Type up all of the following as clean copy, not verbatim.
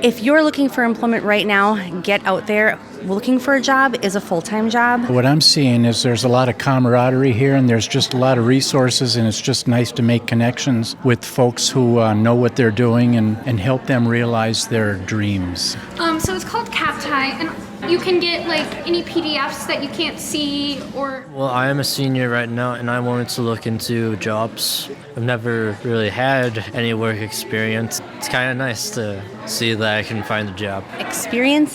If you're looking for employment right now, get out there. Looking for a job is a full-time job. What I'm seeing is there's a lot of camaraderie here, and there's just a lot of resources, and it's just nice to make connections with folks who know what they're doing and help them realize their dreams. So it's called CapTie, and you can get like any PDFs that you can't see or... Well, I am a senior right now, and I wanted to look into jobs. I've never really had any work experience. It's kind of nice to see that I can find a job. Experience.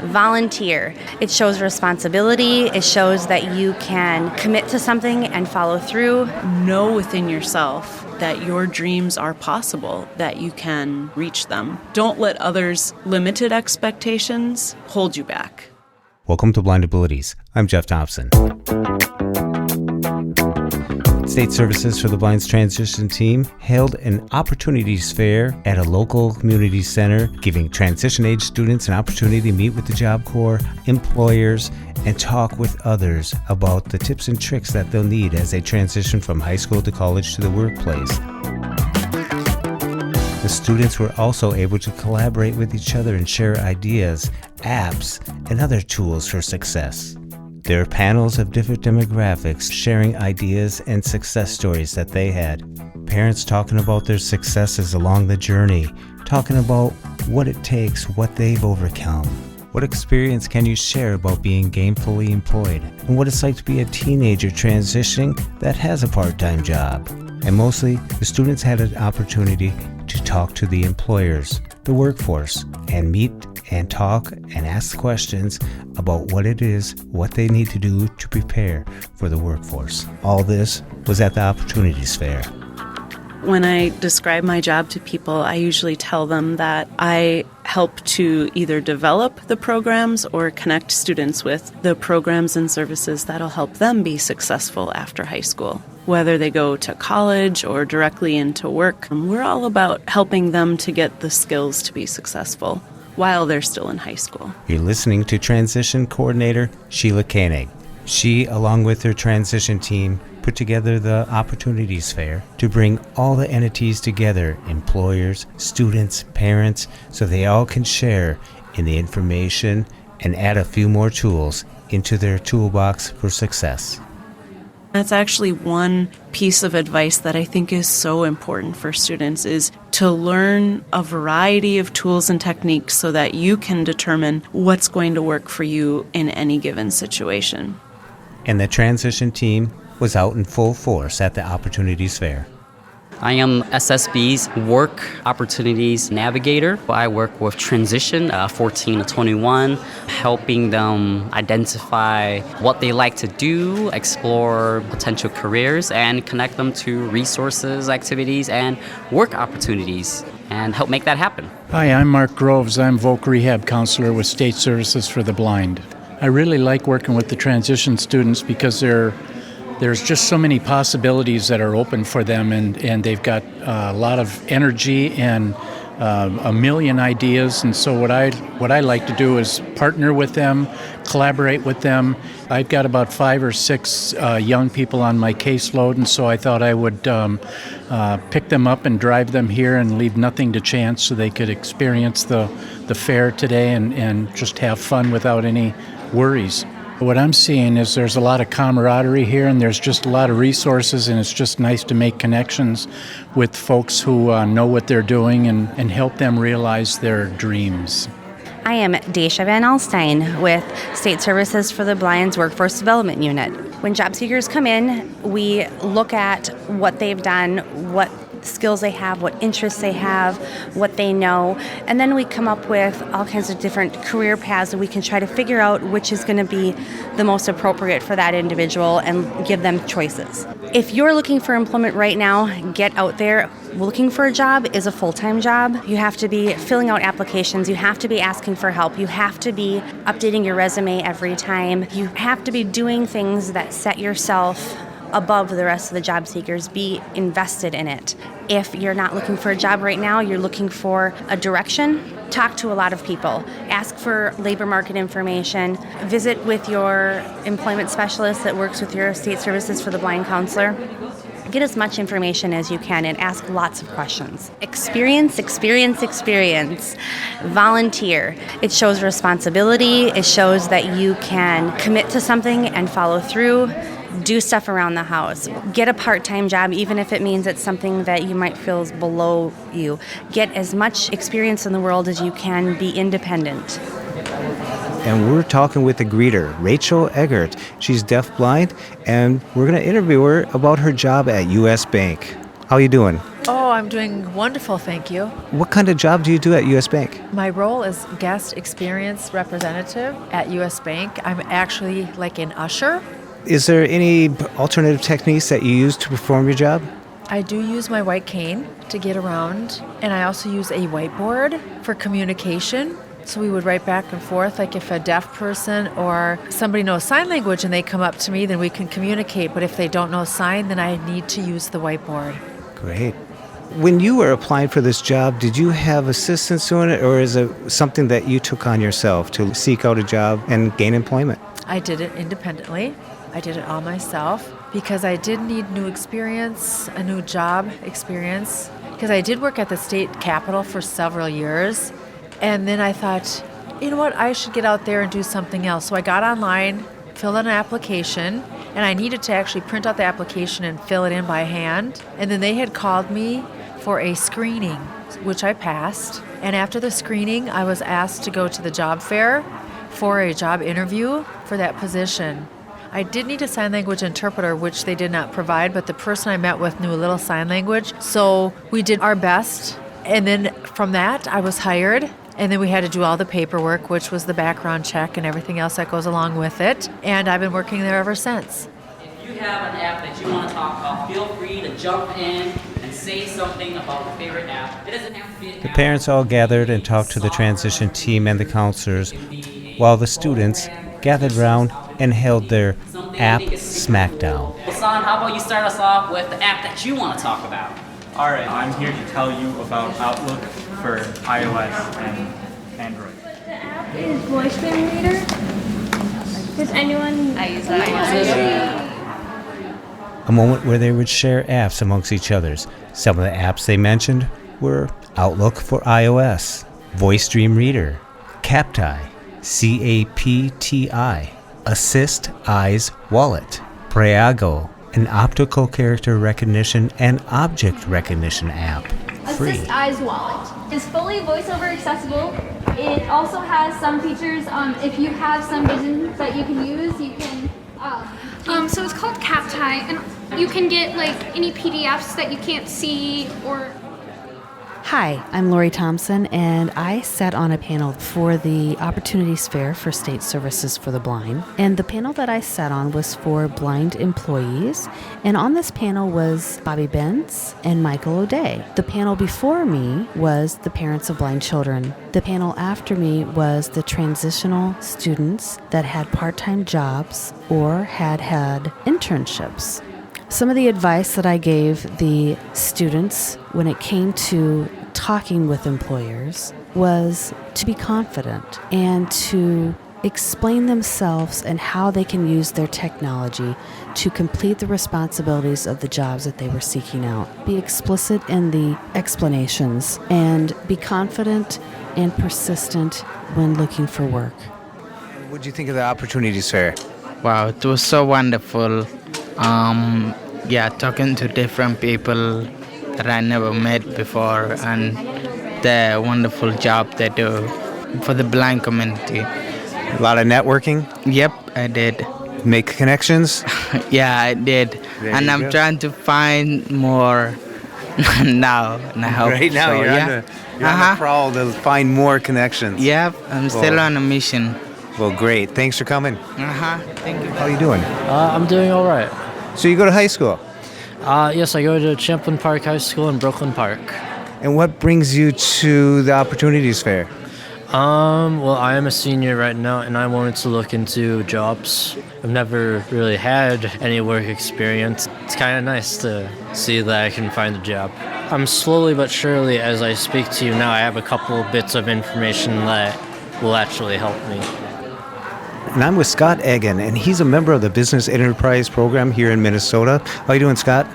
Volunteer. It shows responsibility. It shows that you can commit to something and follow through. Know within yourself that your dreams are possible, that you can reach them. Don't let others' limited expectations hold you back. Welcome to Blind Abilities. I'm Jeff Thompson. State Services for the Blind's Transition Team held an Opportunities Fair at a local community center, giving transition-age students an opportunity to meet with the Job Corps, employers, and talk with others about the tips and tricks that they'll need as they transition from high school to college to the workplace. The students were also able to collaborate with each other and share ideas, apps, and other tools for success. There are panels of different demographics sharing ideas and success stories that they had. Parents talking about their successes along the journey, talking about what it takes, what they've overcome. What experience can you share about being gainfully employed, and what it's like to be a teenager transitioning that has a part-time job. And mostly, the students had an opportunity to talk to the employers, the workforce, and meet and talk and ask questions about what it is, what they need to do to prepare for the workforce. All this was at the Opportunities Fair. When I describe my job to people, I usually tell them that I help to either develop the programs or connect students with the programs and services that'll help them be successful after high school. Whether they go to college or directly into work, we're all about helping them to get the skills to be successful while they're still in high school. You're listening to Transition Coordinator Sheila Koenig. She, along with her transition team, put together the Opportunities Fair to bring all the entities together, employers, students, parents, so they all can share in the information and add a few more tools into their toolbox for success. That's actually one piece of advice that I think is so important for students, is to learn a variety of tools and techniques so that you can determine what's going to work for you in any given situation. And the transition team was out in full force at the Opportunities Fair. I am SSB's Work Opportunities Navigator. I work with transition 14 to 21, helping them identify what they like to do, explore potential careers, and connect them to resources, activities, and work opportunities, and help make that happen. Hi, I'm Mark Groves. I'm Voc Rehab Counselor with State Services for the Blind. I really like working with the transition students because there's just so many possibilities that are open for them, and they've got a lot of energy and a million ideas. And so what I like to do is partner with them, collaborate with them. I've got about 5 or 6 young people on my caseload, and so I thought I would pick them up and drive them here and leave nothing to chance so they could experience the fair today and just have fun without any worries. What I'm seeing is there's a lot of camaraderie here, and there's just a lot of resources, and it's just nice to make connections with folks who know what they're doing and help them realize their dreams. I am Daisha Van Alstein with State Services for the Blind's Workforce Development Unit. When job seekers come in, we look at what they've done, what skills they have, what interests they have, what they know, and then we come up with all kinds of different career paths that we can try to figure out which is going to be the most appropriate for that individual and give them choices. If you're looking for employment right now, get out there. Looking for a job is a full-time job. You have to be filling out applications. You have to be asking for help. You have to be updating your resume every time. You have to be doing things that set yourself above the rest of the job seekers. Be invested in it. If you're not looking for a job right now, you're looking for a direction, talk to a lot of people. Ask for labor market information. Visit with your employment specialist that works with your State Services for the Blind counselor. Get as much information as you can and ask lots of questions. Experience, experience, experience. Volunteer. It shows responsibility. It shows that you can commit to something and follow through. Do stuff around the house. Get a part-time job, even if it means it's something that you might feel is below you. Get as much experience in the world as you can. Be independent. And we're talking with the greeter, Rachel Eggert. She's deafblind, and we're going to interview her about her job at U.S. Bank. How are you doing? Oh, I'm doing wonderful, thank you. What kind of job do you do at U.S. Bank? My role is guest experience representative at U.S. Bank. I'm actually like an usher. Is there any alternative techniques that you use to perform your job? I do use my white cane to get around, and I also use a whiteboard for communication. So we would write back and forth, like if a deaf person or somebody knows sign language and they come up to me, then we can communicate. But if they don't know sign, then I need to use the whiteboard. Great. When you were applying for this job, did you have assistance doing it, or is it something that you took on yourself to seek out a job and gain employment? I did it independently. I did it all myself because I did need new experience, a new job experience, because I did work at the state capitol for several years. And then I thought, you know what, I should get out there and do something else. So I got online, filled out an application, and I needed to actually print out the application and fill it in by hand. And then they had called me for a screening, which I passed. And after the screening, I was asked to go to the job fair for a job interview for that position. I did need a sign language interpreter, which they did not provide, but the person I met with knew a little sign language. So we did our best. And then from that, I was hired. And then we had to do all the paperwork, which was the background check and everything else that goes along with it. And I've been working there ever since. If you have an app that you want to talk about, feel free to jump in and say something about your favorite app. It doesn't have to be an The app. parents all gathered and talked to the transition team and the counselors, while the students gathered around and held their app smackdown. Hassan, how about you start us off with the app that you want to talk about? All right, I'm here to tell you about Outlook for iOS and Android. The app is voice stream reader. Does anyone? I use that. A moment where they would share apps amongst each others. Some of the apps they mentioned were Outlook for iOS, Voice Dream Reader, Capti, CAPTI, Assist Eyes Wallet, Preago, an optical character recognition and object recognition app. Free. Assist Eyes Wallet is fully voiceover accessible. It also has some features. If you have some vision that you can use, you can. So it's called Capti, and you can get like any PDFs that you can't see or. Hi, I'm Lori Thompson, and I sat on a panel for the Opportunities Fair for State Services for the Blind. And the panel that I sat on was for blind employees. And on this panel was Bobby Benz and Michael O'Day. The panel before me was the parents of blind children. The panel after me was the transitional students that had part-time jobs or had internships. Some of the advice that I gave the students when it came to talking with employers was to be confident and to explain themselves and how they can use their technology to complete the responsibilities of the jobs that they were seeking out. Be explicit in the explanations and be confident and persistent when looking for work. What did you think of the Opportunities Fair? Wow, it was so wonderful. Talking to different people that I never met before, and the wonderful job they do for the blind community. A lot of networking? Yep, I did. Make connections? Yeah, I did. There I'm go. trying to find more now. And I hope Right now, so, you're on the prowl to find more connections. Yep, I'm still on a mission. Well, great. Thanks for coming. Thank you. How are you doing? I'm doing all right. So you go to high school? Yes, I go to Champlin Park High School in Brooklyn Park. And what brings you to the Opportunities Fair? Well, I am a senior right now, and I wanted to look into jobs. I've never really had any work experience. It's kind of nice to see that I can find a job. I'm slowly but surely, as I speak to you now, I have a couple bits of information that will actually help me. And I'm with Scott Egan, and he's a member of the Business Enterprise Program here in Minnesota. How you doing, Scott?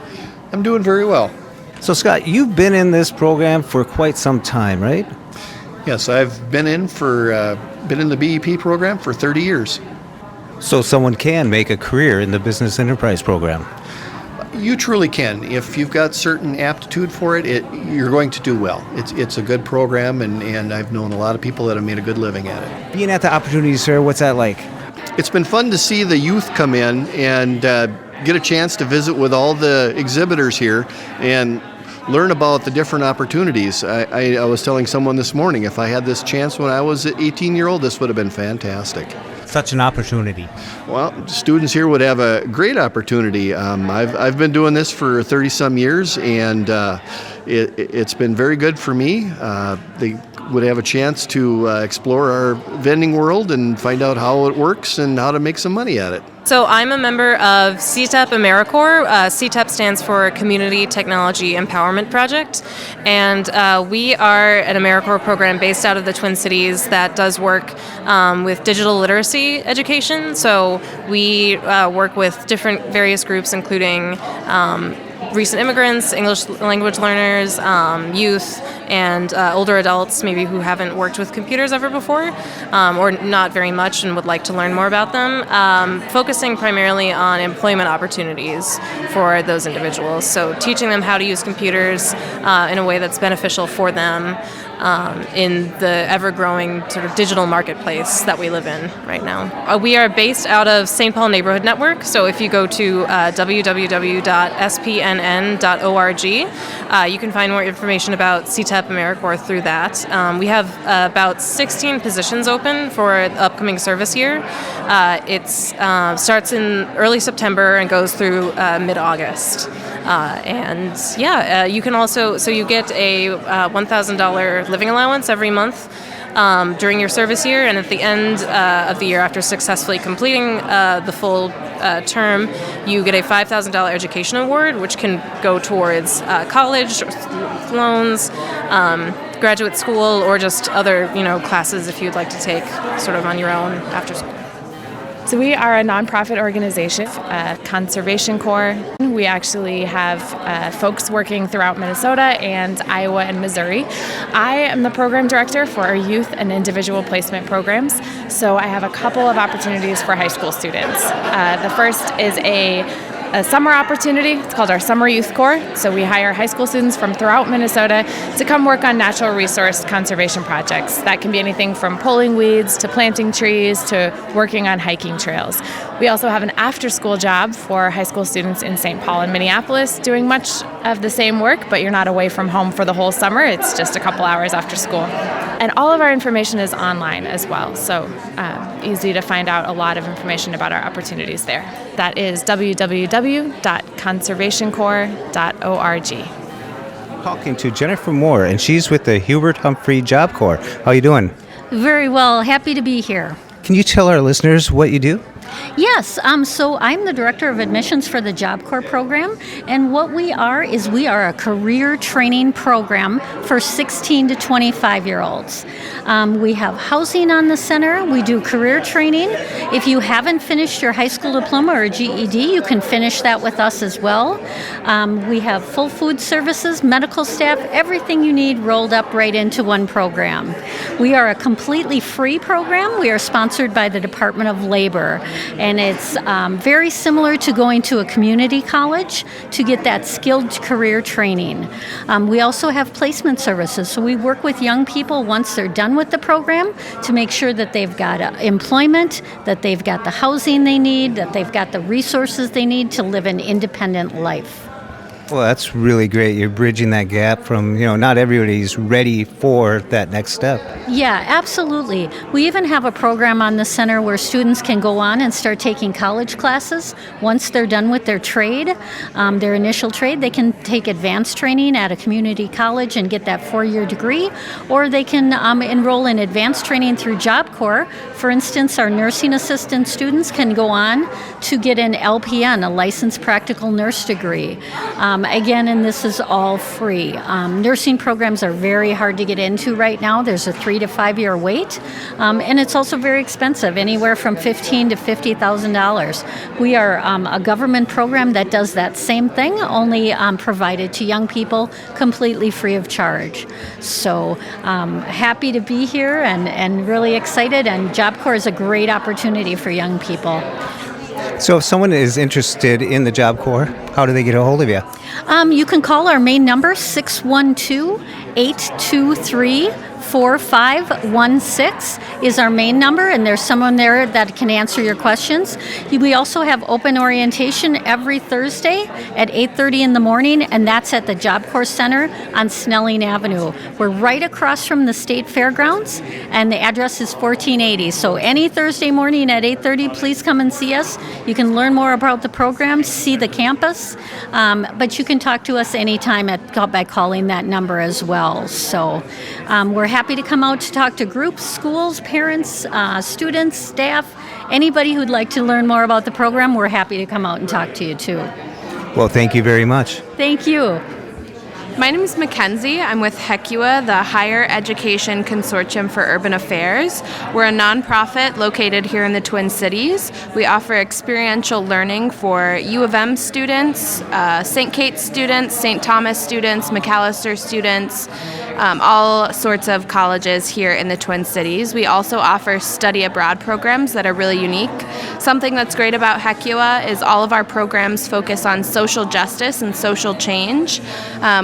I'm doing very well. So, Scott, you've been in this program for quite some time, right? Yes, I've been in the BEP program for 30 years. So someone can make a career in the Business Enterprise program. You truly can. If you've got certain aptitude for it, you're going to do well. It's a good program, and I've known a lot of people that have made a good living at it. Being at the Opportunities Fair, what's that like? It's been fun to see the youth come in and get a chance to visit with all the exhibitors here and learn about the different opportunities. I was telling someone this morning, if I had this chance when I was an 18-year-old, this would have been fantastic. Such an opportunity. Well, students here would have a great opportunity. I've been doing this for 30-some years, and it's been very good for me. They would have a chance to explore our vending world and find out how it works and how to make some money at it. So I'm a member of CTEP AmeriCorps. CTEP stands for Community Technology Empowerment Project, and we are an AmeriCorps program based out of the Twin Cities that does work with digital literacy education. So we work with different various groups, including recent immigrants, English language learners, youth, and older adults maybe who haven't worked with computers ever before, or not very much and would like to learn more about them, focusing primarily on employment opportunities for those individuals. So teaching them how to use computers in a way that's beneficial for them in the ever-growing sort of digital marketplace that we live in right now. We are based out of St. Paul Neighborhood Network, so if you go to www.spnn.org, you can find more information about CTEP AmeriCorps through that. We have about 16 positions open for the upcoming service year. It starts in early September and goes through mid-August. You can also, so you get a $1,000 living allowance every month during your service year, and at the end of the year, after successfully completing the full term, you get a $5,000 education award, which can go towards college loans, graduate school, or just other classes if you'd like to take sort of on your own after school. So we are a nonprofit organization, Conservation Corps. We actually have folks working throughout Minnesota and Iowa and Missouri. I am the program director for our youth and individual placement programs. So I have a couple of opportunities for high school students. The first is a summer opportunity. It's called our Summer Youth Corps. So we hire high school students from throughout Minnesota to come work on natural resource conservation projects. That can be anything from pulling weeds to planting trees to working on hiking trails. We also have an after-school job for high school students in St. Paul and Minneapolis doing much of the same work, but you're not away from home for the whole summer. It's just a couple hours after school. And all of our information is online as well, so easy to find out a lot of information about our opportunities there. That is www.conservationcorps.org. Talking to Jennifer Moore, and she's with the Hubert Humphrey Job Corps. How are you doing? Very well. Happy to be here. Can you tell our listeners what you do? Yes, so I'm the Director of Admissions for the Job Corps program, and what we are is we are a career training program for 16 to 25-year-olds. We have housing on the center. We do career training. If you haven't finished your high school diploma or GED, you can finish that with us as well. We have full food services, medical staff, everything you need rolled up right into one program. We are a completely free program. We are sponsored by the Department of Labor. And it's very similar to going to a community college to get that skilled career training. We also have placement services, so we work with young people once they're done with the program to make sure that they've got employment, that they've got the housing they need, that they've got the resources they need to live an independent life. Well, that's really great. You're bridging that gap from, not everybody's ready for that next step. Yeah, absolutely. We even have a program on the center where students can go on and start taking college classes. Once they're done with their trade, their initial trade, they can take advanced training at a community college and get that 4-year degree, or they can enroll in advanced training through Job Corps. For instance, our nursing assistant students can go on to get an LPN, a licensed practical nurse degree. Again, and this is all free. Nursing programs are very hard to get into right now. There's a 3 to 5 year wait, and it's also very expensive, anywhere from $15,000 to $50,000. We are a government program that does that same thing, only provided to young people completely free of charge. So happy to be here and really excited, and Job Corps is a great opportunity for young people. So if someone is interested in the Job Corps, how do they get a hold of you? You can call our main number, 612-823-4516 is our main number, and there's someone there that can answer your questions. We also have open orientation every Thursday at 8:30 in the morning, and that's at the Job Corps Center on Snelling Avenue. We're right across from the State Fairgrounds, and the address is 1480. So any Thursday morning at 8:30, please come and see us. You can learn more about the program, see the campus, but you can talk to us anytime by calling that number as well. So we're happy to come out to talk to groups, schools, parents, students, staff, anybody who'd like to learn more about the program. We're happy to come out and talk to you too. Well, thank you very much. Thank you. My name is Mackenzie. I'm with HECUA, the Higher Education Consortium for Urban Affairs. We're a nonprofit located here in the Twin Cities. We offer experiential learning for U of M students, St. Kate's students, St. Thomas students, McAllister students, all sorts of colleges here in the Twin Cities. We also offer study abroad programs that are really unique. Something that's great about HECUA is all of our programs focus on social justice and social change.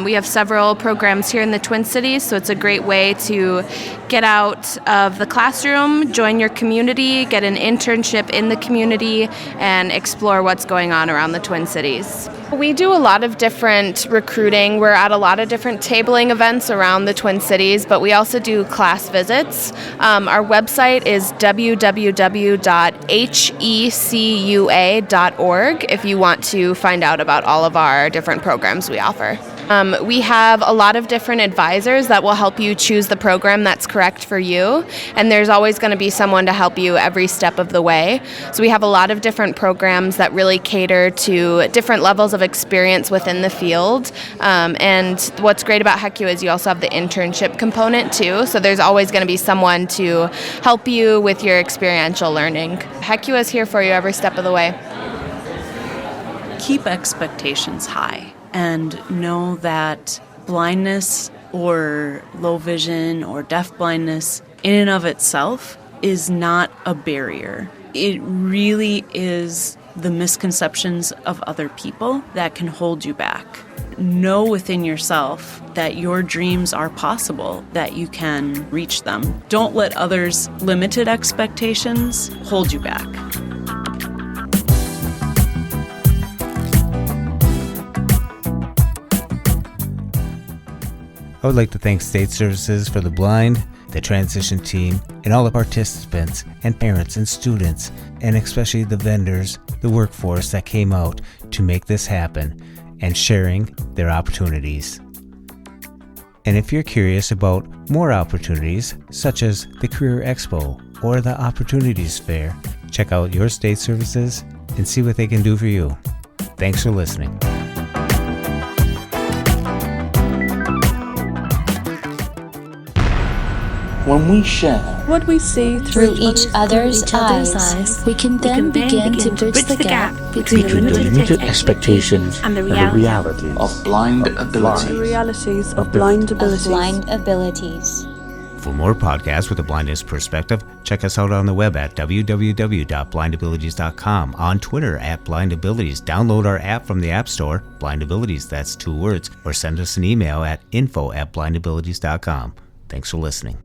We have several programs here in the Twin Cities, so it's a great way to get out of the classroom, join your community, get an internship in the community, and explore what's going on around the Twin Cities. We do a lot of different recruiting. We're at a lot of different tabling events around the Twin Cities, but we also do class visits. Our website is www.hecua.org if you want to find out about all of our different programs we offer. We have a lot of different advisors that will help you choose the program that's correct for you, and there's always going to be someone to help you every step of the way. So we have a lot of different programs that really cater to different levels of experience within the field. And what's great about HECUA is you also have the internship component too, so there's always going to be someone to help you with your experiential learning. HECUA is here for you every step of the way. Keep expectations high. And know that blindness or low vision or deaf blindness in and of itself is not a barrier. It really is the misconceptions of other people that can hold you back. Know within yourself that your dreams are possible, that you can reach them. Don't let others' limited expectations hold you back. I would like to thank State Services for the Blind, the transition team, and all the participants and parents and students, and especially the vendors, the workforce that came out to make this happen and sharing their opportunities. And if you're curious about more opportunities, such as the Career Expo or the Opportunities Fair, check out your State Services and see what they can do for you. Thanks for listening. When we share what we see through each other's eyes, we can then begin to bridge the gap between limited expectations and the realities of blind abilities. The realities of blind abilities. For more podcasts with a blindness perspective, check us out on the web at www.blindabilities.com, on Twitter at blindabilities. Download our app from the App Store, blindabilities, that's 2 words, or send us an email at info@blindabilities.com. Thanks for listening.